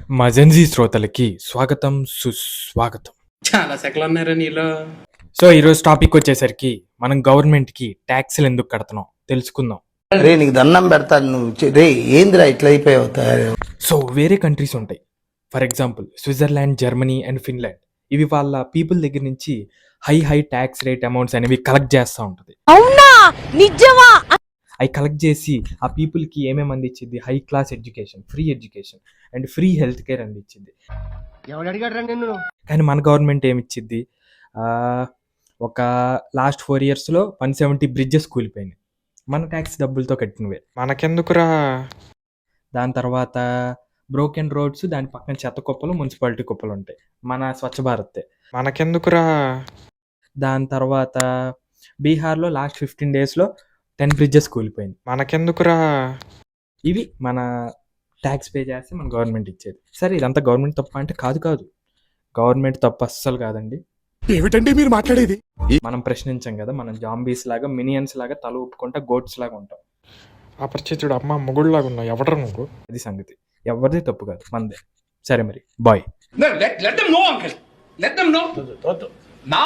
మజెన్జీ శ్రోతలకి స్వాగతం సుస్వాగతం. చాలా సెకలు ఉన్నారా నీలో. సో ఈరోజు టాపిక్ వచ్చేసరికి మనం గవర్నమెంట్ కి ట్యాక్స్లు ఎందుకు కడుతున్నాం తెలుసుకుందాం. రే నీకు దండం పెడతాను నువ్వు రే ఏందిరా ఇట్లా అయిపోయావు తయారు. సో వేరే కంట్రీస్ ఉంటాయి, for example Switzerland, Germany and Finland. ఇవి వాళ్ళ పీపుల్ దగ్గర నుంచి హై ట్యాక్స్ రేట్ అమౌంట్స్ అనేవి కలెక్ట్ చేస్తూ ఉంటుంది. అవునా నిజమా? అవి కలెక్ట్ చేసి ఆ పీపుల్కి ఏమేమి అందించింది, high class education, free education and free health care అందించింది. కానీ మన గవర్నమెంట్ ఏమిచ్చింది, ఒక లాస్ట్ 4 yearsలో 170 బ్రిడ్జెస్ కూలిపోయినాయి, మన ట్యాక్స్ డబ్బులతో కట్టినవే. మనకెందుకురా? దాని తర్వాత బ్రోకెన్ రోడ్స్, దాని పక్కన చెత్త కుప్పలు, మున్సిపాలిటీ కుప్పలు ఉంటాయి, మన స్వచ్ఛ భారతే. మనకెందుకురా? దాని తర్వాత బీహార్లో లాస్ట్ 15 daysలో 10 బ్రిడ్జెస్ కూలిపోయింది. మనకెందుకురా? ఇవి మన ట్యాక్స్ పే చేస్తే మన గవర్నమెంట్ ఇచ్చేది. సరే ఇదంతా గవర్నమెంట్ తప్ప అంటే కాదు, గవర్నమెంట్ తప్ప అస్సలు కాదండి. ఏమిటండి మీరు మాట్లాడేది? మనం ప్రశ్నించాం కదా, మనం జాంబీస్ లాగా, మినియన్స్ లాగా తల ఊపుకుంటా గోట్స్ లాగా ఉంటాం. అపరిచితుడు అమ్మ మొగుడులాగా ఉన్నావు, ఎవడరా నువ్వు? అది సంగతి, ఎవరిది తప్పు కాదు, మనదే. సరే మరి bye. Let them know, uncle. Let them know.